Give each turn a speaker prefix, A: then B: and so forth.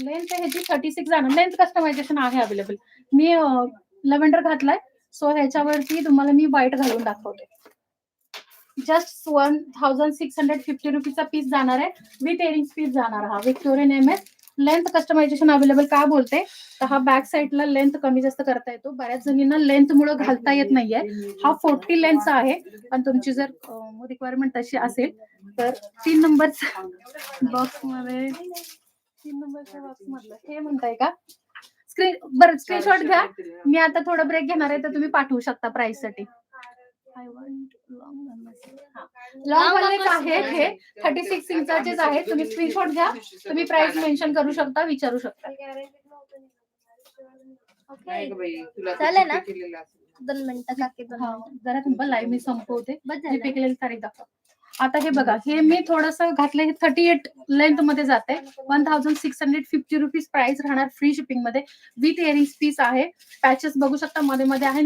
A: Length ह्याची 36 जाणार. Length customization आहे अवेलेबल. मी लव्हेंडर घातलाय, सो ह्याच्यावरती तुम्हाला मी व्हाईट घालून दाखवते. जस्ट 1650 रुपीचा पीस जाणार आहे. विथ इयरिंग्स पीस जाणार. हा Victorian MS. Length customisation available. का बोलते तर हा बॅक साईडला लेंथ कमी जास्त करता येतो. बऱ्याच जणींना लेंथ मुळे घालता येत नाहीये. हा 40 लेंथचा आहे, पण तुमची जर रिक्वायरमेंट तशी असेल तर 3 नंबरचा बॉक्स मध्ये 3 नंबरच्या बॉक्स मधलं हे म्हणताय का? स्क्रीनशॉट घ्या. मी आता थोडा ब्रेक घेणार आहे, तर तुम्ही पाठवू शकता प्राइस साठी. लॉंग वालेच आहेत हे 36 इंचाचेच आहेत. तुम्ही स्क्रीनशॉट घ्या. तुम्ही प्राइस मेन्शन करू शकता, विचारू शकता.
B: चालेल ना 2 मिनिटं काकी 2 मिनिटं.
A: जरा तुम्हाला लाईव्ह मी संपवते. जीपे केलेली तारीख दाखव. आता हे बघा, हे मी थोडस घातलं. हे 38 लेंथ मध्ये जाते. 1650 रुपीज प्राइस राहणार फ्री शिपिंग मध्ये. विथ इयरिंग्स पीस आहे. पॅचेस बघू शकता मध्ये मध्ये आहे.